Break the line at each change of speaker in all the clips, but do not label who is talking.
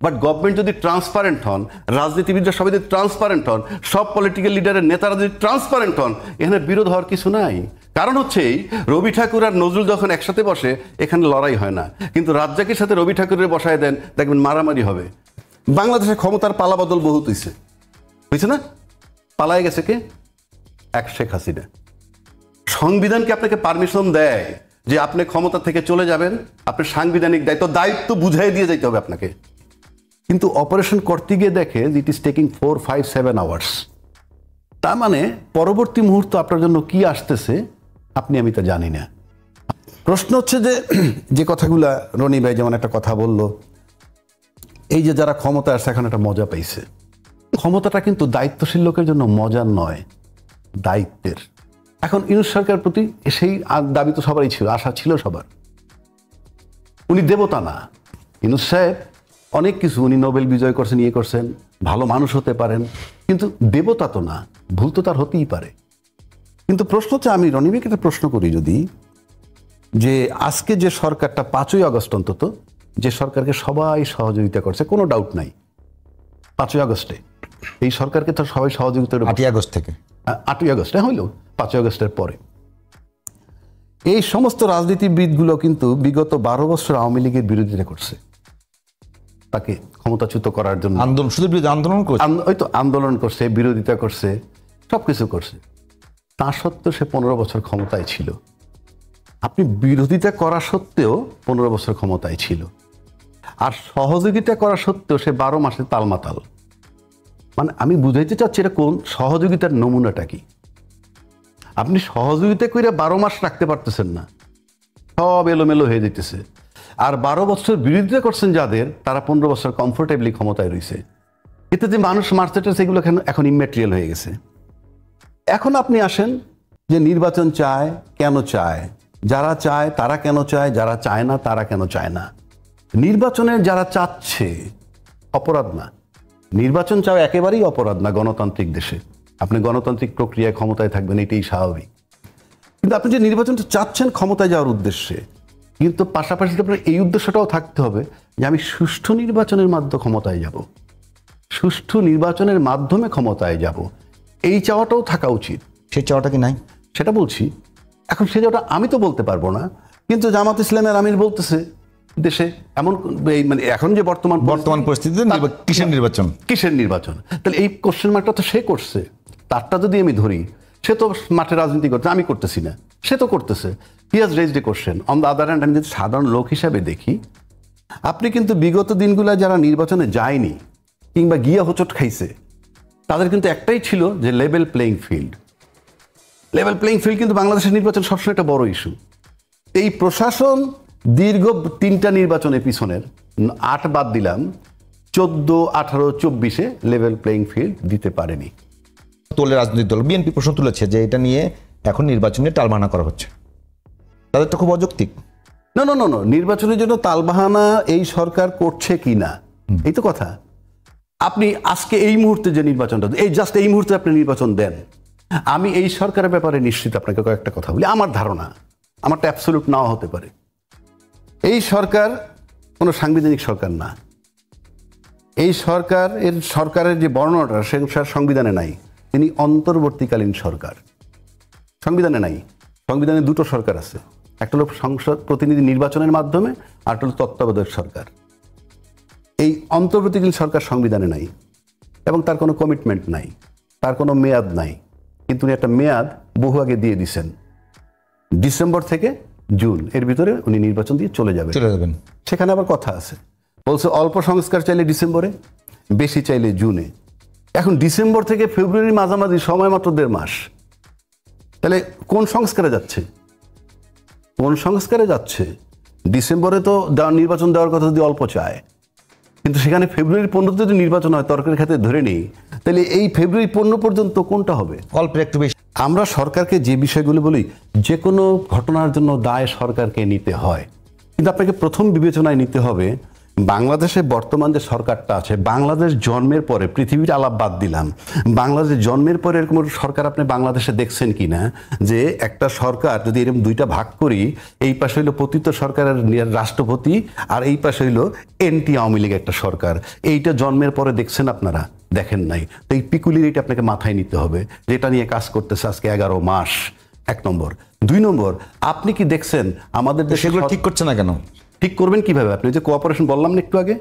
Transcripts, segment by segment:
But government যদি transparent হন, রাজনীতিবিদরা সবাই যদি ট্রান্সপারেন্ট হন, সব পলিটিক্যাল লিডারের নেতারা যদি ট্রান্সপারেন্ট হন, এখানে বিরোধ হওয়ার কিছু নাই। কারণ হচ্ছে রবি ঠাকুর আর নজরুল যখন একসাথে বসে এখানে লড়াই হয় না, কিন্তু রাজ্জাকের সাথে রবি ঠাকুরের বসায় দেন, দেখবেন মারামারি হবে। বাংলাদেশের ক্ষমতার পালাবদল বহুত হয়েছে না? পালায় গেছে কে? এক শেখ হাসিনা। সংবিধানকে আপনাকে পারমিশন দেয় যে আপনি ক্ষমতা থেকে চলে যাবেন, আপনার সাংবিধানিক দায়িত্ব বুঝাই দিয়ে যেতে হবে আপনাকে। কিন্তু অপারেশন করতে গিয়ে দেখে ইট ইজ টেকিং 4, 5, 7 আওয়ার্স। তার মানে পরবর্তী মুহূর্ত আপনার জন্য কি আসতেছে আপনি আমি তা জানি না। প্রশ্ন হচ্ছে যে কথাগুলা রনি ভাই যেমন একটা কথা বলল, এই যে যারা ক্ষমতা আসছে এখন একটা মজা পাইছে, ক্ষমতাটা কিন্তু দায়িত্বশীল লোকের জন্য মজার নয়, দায়িত্বের। এখন ইউনূস সরকারের প্রতি সেই দাবি তো সবারই ছিল, আশা ছিল সবার। উনি দেবতা না, ইউনূস সাহেব অনেক কিছু, উনি নোবেল বিজয় করছেন, ইয়ে করছেন, ভালো মানুষ হতে পারেন, কিন্তু দেবতা তো না, ভুল তো তার হতেই পারে। কিন্তু প্রশ্ন হচ্ছে, আমি রনিবেকে একটা প্রশ্ন করি যদি, যে আজকে যে সরকারটা 5ই আগস্ট অন্তত যে সরকারকে সবাই সহযোগিতা করছে, কোনো ডাউট নাই, 5ই আগস্টে এই সরকারকে তো সবাই সহযোগিতা,
8ই আগস্ট থেকে
8ই আগস্টে হইল, 5ই আগস্টের পরে এই সমস্ত রাজনীতিবিদগুলো কিন্তু বিগত 12 বছর আওয়ামী লীগের বিরোধিতা করছে, তাকে ক্ষমতাচ্যুত করার জন্য
আন্দোলন, শুধু আন্দোলন করছে,
ওই তো আন্দোলন করছে, বিরোধিতা করছে, সবকিছু করছে। তা সত্ত্বেও সে 15 বছর ক্ষমতায় ছিল। আপনি বিরোধিতা করা সত্ত্বেও 15 বছর ক্ষমতায় ছিল, আর সহযোগিতা করা সত্ত্বেও সে 12 মাসে তালমাতাল। মানে আমি বুঝাইতে চাচ্ছি এটা কোন সহযোগিতার নমুনাটা কি? আপনি সহযোগিতা করে 12 মাস রাখতে পারতেছেন না, সব এলোমেলো হয়ে যেতেছে। আর 12 বছর বিরোধিতা করছেন যাদের, তারা 15 বছর কমফোর্টেবলি ক্ষমতায় রয়েছে। এতে যে মানুষ মারতে সেগুলো এখন ইম্যাটেরিয়াল হয়ে গেছে। এখন আপনি আসেন যে নির্বাচন চায়, কেন চায়? যারা চায় তারা কেন চায়? যারা চায় না তারা কেন চায় না? নির্বাচনের যারা চাচ্ছে অপরাধ না, নির্বাচন চাওয়া একেবারেই অপরাধ না গণতান্ত্রিক দেশে। আপনি গণতান্ত্রিক প্রক্রিয়ায় ক্ষমতায় থাকবেন, এটাই স্বাভাবিক। কিন্তু আপনি যে নির্বাচনটা চাচ্ছেন ক্ষমতায় যাওয়ার উদ্দেশ্যে, কিন্তু পাশাপাশি আপনার এই উদ্দেশ্যটাও থাকতে হবে যে আমি সুষ্ঠু নির্বাচনের মাধ্যমে ক্ষমতায় যাব, সুষ্ঠু নির্বাচনের মাধ্যমে ক্ষমতায় যাব, এই চাওয়াটাও থাকা উচিত।
সেই চাওয়াটা কি নাই?
সেটা বলছি। এখন সে চাওয়াটা আমি তো বলতে পারবো না, কিন্তু জামাত ইসলামের আমির বলতেছে দেশে এমন, মানে এখন যে বর্তমান
পরিস্থিতিতে কিসের নির্বাচন,
কিসের নির্বাচন? তাহলে এই কোশ্চেন মার্কটা তো সে করছে। তারটা যদি আমি ধরি, সে তো মাঠে রাজনীতি করছে, আমি করতেছি না, সে তো করতেছে। He has raised A question. On the other hand, আমি যদি সাধারণ লোক হিসাবে দেখি, আপনি কিন্তু বিগত দিনগুলো যারা নির্বাচনে যায়নি কিংবা গিয়া হোঁচট খাইছে, তাদের কিন্তু একটাই ছিল যে level playing field. Level playing field কিন্তু বাংলাদেশের নির্বাচন সবসময় একটা বড় ইস্যু। এই প্রশাসন দীর্ঘ 3টা নির্বাচনের পিছনের 8 বাদ দিলাম, 14, 18, 24-এ লেভেল প্লেইং ফিল্ড দিতে পারেনি।
তোলে রাজনৈতিক দল বিএনপি প্রশ্ন তুলেছে যে এটা নিয়ে এখন নির্বাচনে টালবাহানা করা হচ্ছে, তাদের তো খুব অযৌক্তিক।
না, নির্বাচনের জন্য তালবাহানা এই সরকার করছে কি না, এই তো কথা। আপনি আজকে এই মুহূর্তে যে নির্বাচনটা, এই জাস্ট এই মুহূর্তে আপনি নির্বাচন দেন, আমি এই সরকারের ব্যাপারে নিশ্চিত আপনাকে কয়েকটা কথা বলি। আমার ধারণা, আমারটা অ্যাবসলিউট নাও হতে পারে, এই সরকার কোনো সাংবিধানিক সরকার না। এই সরকারের যে বর্ণনাটা সে সংবিধানে নাই। তিনি অন্তর্বর্তীকালীন সরকার, সংবিধানে নাই। সংবিধানে 2টো সরকার আছে, একটা হলো সংসদ প্রতিনিধি নির্বাচনের মাধ্যমে, আর একটা হলো তত্ত্বাবধায়ক সরকার। এই অন্তর্বর্তীকালীন সরকার সংবিধানে নাই এবং তার কোনো কমিটমেন্ট নাই, তার কোনো মেয়াদ নাই। কিন্তু উনি একটা মেয়াদ বহু আগে দিয়ে দিছেন, ডিসেম্বর থেকে জুন এর ভিতরে উনি নির্বাচন দিয়ে চলে যাবেন। সেখানে আবার কথা আছে, বলছে অল্প সংস্কার চাইলে ডিসেম্বরে, বেশি চাইলে জুনে। এখন ডিসেম্বর থেকে ফেব্রুয়ারি মাঝামাঝি সময় মাত্র 1.5 মাস। তাহলে কোন সংস্কারে যাচ্ছে? কোন সংস্কারে যাচ্ছে? ডিসেম্বরে তো নির্বাচন দেওয়ার কথা যদি অল্প চায়, কিন্তু সেখানে ফেব্রুয়ারি 15 যদি নির্বাচন হয়, তর্কের ক্ষেত্রে ধরে নেই, তাহলে এই ফেব্রুয়ারি 15 পর্যন্ত কোনটা হবে?
অল্প একটু বেশি।
আমরা সরকারকে যে বিষয়গুলো বলি, যে কোনো ঘটনার জন্য দায় সরকারকে নিতে হয়, কিন্তু আপনাকে প্রথম বিবেচনায় নিতে হবে বাংলাদেশে বর্তমান যে সরকারটা আছে, বাংলাদেশ জন্মের পরে, পৃথিবীর আলাপ বাদ দিলাম, বাংলাদেশ জন্মের পরে এরকম একটা সরকার আপনি বাংলাদেশে দেখছেন কিনা যে একটা সরকার যদি এরকম দুইটা ভাগ করি, এই পাশে হইলো পতিত সরকারের রাষ্ট্রপতি আর এই পাশে হইলো এনটি আওয়ামী লীগ একটা সরকার, এইটা জন্মের পরে দেখছেন আপনারা? দেখেন নাই। তো এই পিকুলিরিটি আপনাকে মাথায় নিতে হবে, যেটা নিয়ে কাজ করতেছে আজকে 11 মাস। 1 নম্বর। 2 নম্বর, আপনি কি দেখছেন আমাদের দেশে
সেগুলো ঠিক করছে না কেন?
ঠিক করবেন কিভাবে? আপনি যে কোঅপারেশন বললাম না একটু আগে,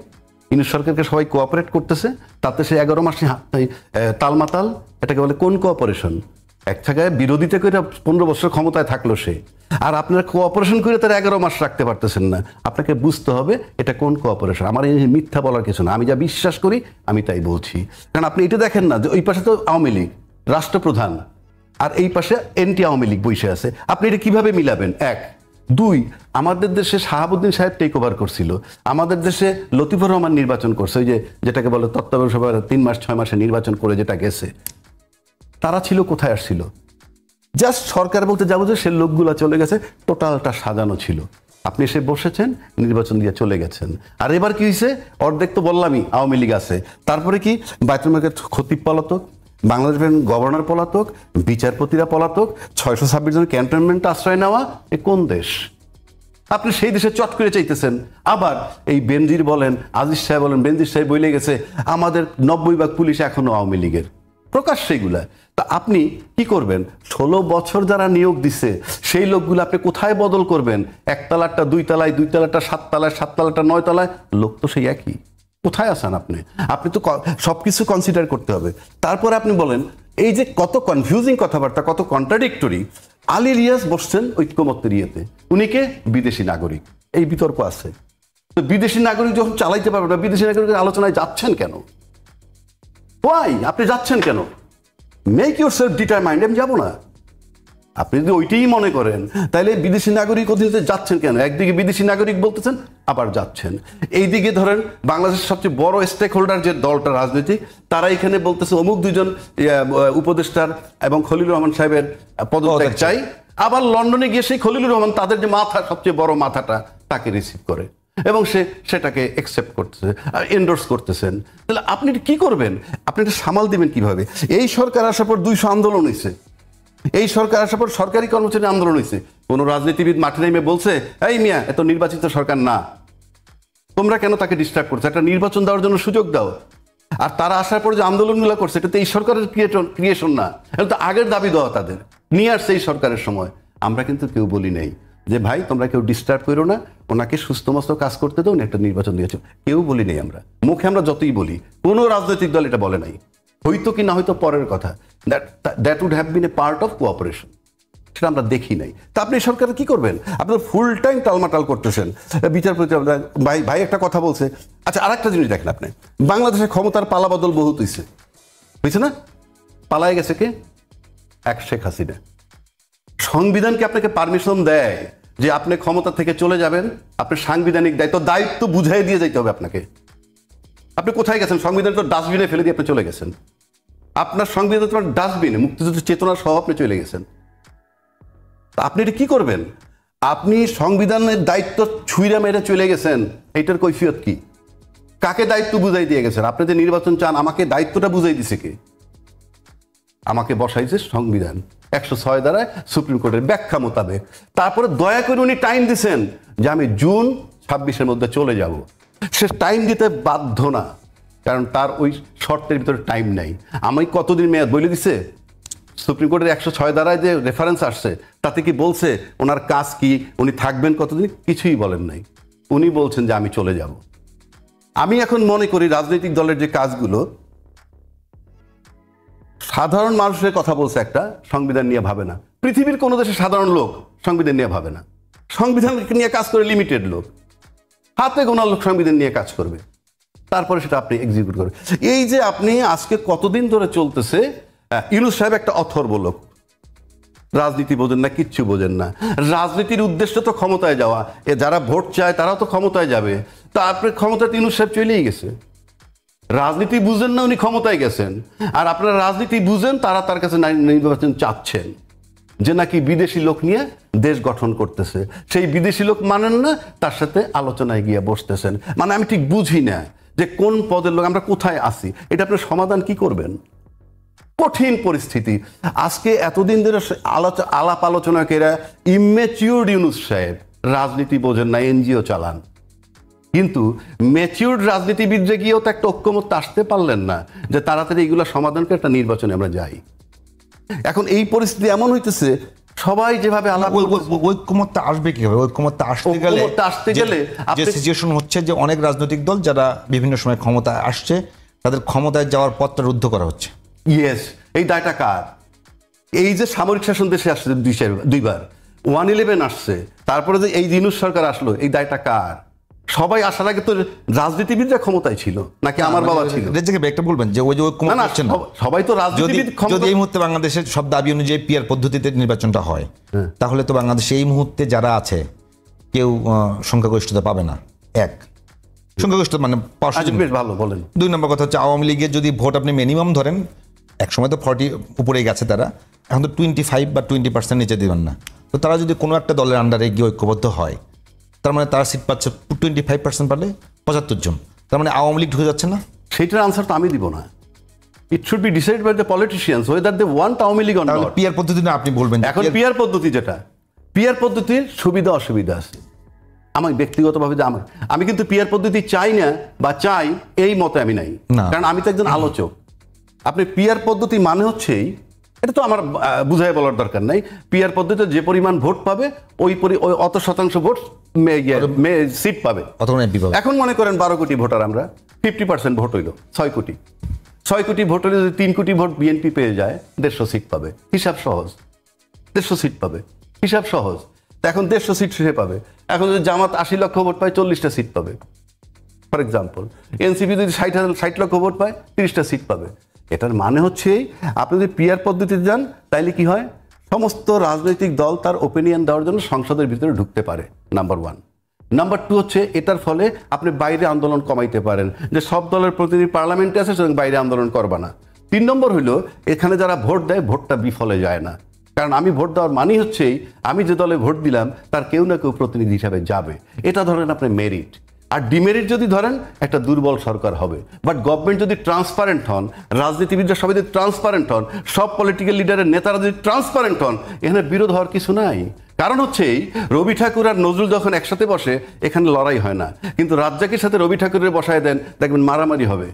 ইউনিট সরকারকে সবাই কোঅপারেট করতেছে, তাতে সে 11 মাসে তালমাতাল। এটাকে বলে কোন কোঅপারেশন? এক জায়গায় বিরোধিতা করে 15 বছর ক্ষমতায় থাকলো সে, আর আপনারা কোঅপারেশন করে তার 11 মাস রাখতে পারতেছেন না। আপনাকে বুঝতে হবে এটা কোন কোঅপারেশন। আমার এই মিথ্যা বলার কিছু না, আমি যা বিশ্বাস করি আমি তাই বলছি। কারণ আপনি এটা দেখেন না যে ওই পাশে তো আওয়ামী লীগ রাষ্ট্রপ্রধান আর এই পাশে এনটি আওয়ামী লীগ বসে আছে, আপনি এটা কিভাবে মিলাবেন? 1। 2, আমাদের দেশে শাহাবুদ্দিন সাহেব টেক ওভার করছিল, আমাদের দেশে লতিফুর রহমান নির্বাচন করছে, ওই যে যেটাকে বলে তত্ত্বাবধায়ক সভার 3 মাস 6 মাসে নির্বাচন করে যেটা গেছে। তারা ছিল কোথায়? আসছিল জাস্ট সরকার বলতে যাবো যে সে লোকগুলো চলে গেছে, টোটালটা সাজানো ছিল। আপনি এসে বসেছেন, নির্বাচন দিয়ে চলে গেছেন। আর এবার কি হয়েছে? অর্ধেক তো বললামই আওয়ামী লীগ আছে, তারপরে কি বাইতুল মালের খতিব পলাতক, বাংলাদেশের গভর্নর পলাতক, বিচারপতিরা পলাতক, 626 জন ক্যান্টনমেন্ট আশ্রয় নেওয়া। এ কোন দেশ? আপনি সেই দেশে চট করে চাইতেছেন। আবার এই বেনজির বলেন, আজিজ সাহেব বলেন, বেনজির সাহেব বলে গেছে আমাদের 90% পুলিশ এখনো আওয়ামী লীগের, প্রকাশ্য সেইগুলা। তা আপনি কি করবেন? 16 বছর যারা নিয়োগ দিছে সেই লোকগুলো আপনি কোথায় বদল করবেন? 1 তলাটা 2 তলায়, 2 তলাটা 7 তলায়, 7 তলাটা 9 তলায়, লোক তো সেই একই। কোথায় আছেন আপনি? আপনি তো সবকিছু কনসিডার করতে হবে। তারপরে আপনি বলেন, এই যে কত কনফিউজিং কথাবার্তা, কত কন্ট্রাডিক্টরি। আলী রিয়াজ বসছেন ঐক্যমত্যের ইয়েতে, উনি কে? বিদেশি নাগরিক। এই বিতর্ক আছে। তো বিদেশি নাগরিক যখন চালাইতে পারবে না, বিদেশি নাগরিকের আলোচনায় যাচ্ছেন কেন? ওয়াই আপনি যাচ্ছেন কেন? মেক ইউর সেলফ ডিটারমাইন্ড, আমি যাবো না। আপনি যদি ওইটাই মনে করেন তাহলে বিদেশি নাগরিক অধীনে যাচ্ছেন কেন? একদিকে বিদেশি নাগরিক বলতেছেন, আবার যাচ্ছেন। এইদিকে ধরেন বাংলাদেশের সবচেয়ে বড় স্টেক হোল্ডার যে দলটা রাজনৈতিক, তারা এখানে বলতেছে অমুক 2 জন উপদেষ্টার এবং খলিলুর রহমান সাহেবের পদত্যাগ চাই। আবার লন্ডনে গিয়ে সেই খলিলুর রহমান তাদের যে মাথা, সবচেয়ে বড় মাথাটা, তাকে রিসিভ করে এবং সেটাকে একসেপ্ট করতেছে, এন্ডোর্স করতেছেন। তাহলে আপনি কি করবেন? আপনি এটা সামাল দিবেন কিভাবে? এই সরকার আসার পর 200 আন্দোলন হয়েছে, এই সরকার আসার পর সরকারি কর্মচারী আন্দোলন হয়েছে। কোন রাজনীতিবিদ মাঠে নেমে বলছে এই মিয়া এত নির্বাচিত সরকার না, তোমরা কেন তাকে ডিস্টার্ব করছো? একটা নির্বাচন দেওয়ার জন্য সুযোগ দাও। আর তারা আসার পর যে আন্দোলনগুলো করছে, এটা তো এই সরকারের ক্রিয়েশন না, এটা তো আগের দাবি দেওয়া, তাদের নিয়ে আসছে এই সরকারের সময়। আমরা কিন্তু কেউ বলি নাই যে ভাই তোমরা কেউ ডিস্টার্ব করো না, ওনাকে সুস্থ মস্ত কাজ করতে দাও, একটা নির্বাচন দিয়েছো, কেউ বলি নেই। আমরা মুখে আমরা যতই বলি, কোনো রাজনৈতিক দল এটা বলে নাই। হয়তো কি না হয়তো পরের কথা, that would have been a part of cooperation, সেটা আমরা দেখি নাই। তা আপনি সরকার কি করবেন? আপনার ফুল টাইম টালমাটাল করতেছেন। বিচারপতি ভাই একটা কথা বলছে। আচ্ছা, আর একটা জিনিস দেখেন, আপনি বাংলাদেশের ক্ষমতার পালাবদল বহুত হয়েছে না? পালায় গেছে কে? শেখ হাসিনা। সংবিধান কি আপনাকে পারমিশন দেয় যে আপনি ক্ষমতা থেকে চলে যাবেন? আপনি সাংবিধানিক দায়িত্ব বুঝাই দিয়ে যাইতে হবে আপনাকে। আপনি কোথায় গেছেন? সংবিধান তো ডাস্টবিনে ফেলে দিয়ে আপনি চলে গেছেন। আপনার সংবিধান তোমার ডাস্টবিনে, মুক্তিযুদ্ধের চেতনা সহ আপনি চলে গেছেন। আপনি এটা কি করবেন? আপনি সংবিধানের দায়িত্ব ছুঁইরা মেরে চলে গেছেন, এইটার কৈফিয়ত কি? কাকে দায়িত্ব বুঝাই দিয়ে গেছেন? আপনি যে নির্বাচন চান, আমাকে দায়িত্বটা বুঝাই দিছে কে? আমাকে বসাইছে সংবিধান 106 দ্বারায় সুপ্রিম কোর্টের ব্যাখ্যা মোতাবেক। তারপরে দয়া করে উনি টাইম দিছেন যে আমি জুন 26-এর মধ্যে চলে যাব। সে টাইম দিতে বাধ্য না, কারণ তার ওই শর্তের ভিতরে টাইম নাই। আমি কতদিন মেয়াদ বলে দিছে? সুপ্রিম কোর্টের 106 দ্বারায় যে রেফারেন্স আসছে তাতে কি বলছে ওনার কাজ কি, উনি থাকবেন কতদিন? কিছুই বলেন নাই। উনি বলছেন যে আমি চলে যাব। আমি এখন মনে করি রাজনৈতিক দলের যে কাজগুলো, সাধারণ মানুষের কথা বলছে একটা, সংবিধান নিয়ে ভাবে না। পৃথিবীর কোনো দেশে সাধারণ লোক সংবিধান নিয়ে ভাবে না। সংবিধান নিয়ে কাজ করে লিমিটেড লোক, হাতে গোনা লোক সংবিধান নিয়ে কাজ করবে, তারপরে সেটা আপনি এক্সিকিউট করবেন। এই যে আপনি আজকে কতদিন ধরে চলতেছে, ইউনূস সাহেব একটা অথর্ব লোক, রাজনীতি বোঝেন না, কিচ্ছু বোঝেন না। রাজনীতির উদ্দেশ্য তো ক্ষমতায় যাওয়া, যারা ভোট চায় তারাও তো ক্ষমতায় যাবে। তা আপনার ক্ষমতায় ইউনূস সাহেব চলেই গেছে। রাজনীতি বুঝেন না, উনি ক্ষমতায় গেছেন। আর আপনারা রাজনীতি বুঝেন, তারা তার কাছে নির্বাচন চাচ্ছেন। যে নাকি বিদেশি লোক নিয়ে দেশ গঠন করতেছে, সেই বিদেশি লোক মানেন না, তার সাথে আলোচনায় গিয়ে বসতেছেন। মানে আমি ঠিক বুঝি না যে কোন পদের লোক, আমরা কোথায় আসি, এটা আপনার সমাধান কি করবেন? কঠিন পরিস্থিতি। আজকে এতদিন ধরে আলাপ আলোচনাকেরা ইম্যাচিউরড ইউনূস সাহেব রাজনীতি বোঝেন না, এনজিও চালান, কিন্তু ম্যাচিউরড রাজনীতিবিদরা গিয়েও তো একটা ঐক্যমত আসতে পারলেন না যে তাড়াতাড়ি এগুলো সমাধান করে একটা নির্বাচনে আমরা যাই। এখন এই পরিস্থিতি এমন হইতেছে, সবাই যেভাবে
ঐক্যমত্যা আসবে কিভাবে? ঐক্যমত্যা আসতে গেলে
যে
সিচুয়েশন হচ্ছে যে অনেক রাজনৈতিক দল যারা বিভিন্ন সময় ক্ষমতায় আসছে, তাদের ক্ষমতায় যাওয়ার পথটা রুদ্ধ করা হচ্ছে।
ইয়েস, এই দায়টা কার? এই যে সামরিক শাসন দেশে আসছে দুইবার, 111 আসছে, তারপরে যে এই ইউনূস সরকার আসলো, এই দায়টা কার? সবাই আসার আগে তো রাজনীতিবিদরা ক্ষমতায় ছিল নাকি আমার বাবা ছিল?
একটা বলবেন যে ওই যে ঐক্যমত হচ্ছে না,
সবাই তো রাজনীতিবিদ।
যদি এই মুহূর্তে বাংলাদেশের সব দাবি অনুযায়ী পিয়ার পদ্ধতিতে নির্বাচনটা হয়, তাহলে তো বাংলাদেশে এই মুহূর্তে যারা আছে কেউ সংখ্যাগরিষ্ঠতা পাবে না। সংখ্যাগরিষ্ঠতা মানে
বেশ ভালো বলেন।
2 নম্বর কথা হচ্ছে আওয়ামী লীগের যদি ভোট আপনি মিনিমাম ধরেন, একসময় তো 40 উপরে গেছে তারা, এখন তো 25 বা 20% নিচে দিবেন না। তো তারা যদি কোনো একটা দলের আন্ডারে গিয়ে ঐক্যবদ্ধ হয়, তার মানে তারা সিট পাচ্ছে 25% পারলে 75 জন, তার মানে আওয়ামী লীগ ঢুকে যাচ্ছে না?
সেইটার আনসার তো আমি দিব না। It should be decide by the politicians whether they want Awami League or not.
পিয়ার পদ্ধতি না আপনি বলবেন
এখন পিয়ার পদ্ধতি, যেটা পিয়ার পদ্ধতির সুবিধা অসুবিধা আছে। আমার ব্যক্তিগতভাবে যে আমি কিন্তু পিয়ার পদ্ধতি চাই না বা চাই এই মতে আমি নাই, কারণ আমি তো একজন আলোচক। আপনি পিয়ার পদ্ধতি মানে হচ্ছেই, এটা তো আমার বুঝাই বলার দরকার নাই, পিয়ার পদ্ধতিতে যে পরিমাণ ভোট পাবে অত শতাংশ ভোট সিট পাবে। এখন মনে করেন 12 কোটি ভোটার, আমরা 50% ভোট হইল 6 কোটি। 6 কোটি ভোট হলে যদি 3 কোটি ভোট বিএনপি পেয়ে যায়, 150 সিট পাবে। হিসাব সহজ, 150 সিট পাবে, হিসাব সহজ। এখন 150 সিট সে পাবে। এখন যদি জামাত 80 লক্ষ ভোট পায়, 40টা সিট পাবে ফর এক্সাম্পল। এনসিপি যদি 60 লক্ষ ভোট পায়, 30টা সিট পাবে। এটার মানে হচ্ছে আপনি যদি পিয়ার পদ্ধতিতে যান, তাইলে কি হয়, সমস্ত রাজনৈতিক দল তার ওপিনিয়ন দেওয়ার জন্য সংসদের ভিতরে ঢুকতে পারে, নাম্বার 1। নাম্বার 2 হচ্ছে এটার ফলে আপনি বাইরে আন্দোলন কমাইতে পারেন, যে সব দলের প্রতিনিধি পার্লামেন্টে আছে, সুতরাং বাইরে আন্দোলন করবা না। 3 নম্বর হইলো, এখানে যারা ভোট দেয়, ভোটটা বিফলে যায় না। কারণ আমি ভোট দেওয়ার মানেই হচ্ছেই আমি যে দলে ভোট দিলাম তার কেউ না কেউ প্রতিনিধি হিসাবে যাবে। এটা ধরেন আপনি মেরিট। আর ডিমেরিট যদি ধরেন, একটা দুর্বল সরকার হবে। বাট গভর্নমেন্ট যদি ট্রান্সপারেন্ট হন, রাজনীতিবিদরা সবাই যদি ট্রান্সপারেন্ট হন, সব পলিটিক্যাল লিডারের নেতারা যদি ট্রান্সপারেন্ট হন, এখানে বিরোধ হওয়ার কিছু নাই। কারণ হচ্ছেই রবি ঠাকুর আর নজরুল যখন একসাথে বসে, এখানে লড়াই হয় না। কিন্তু রাজ্জাকের সাথে রবি ঠাকুরের বসায় দেন, দেখবেন মারামারি হবে।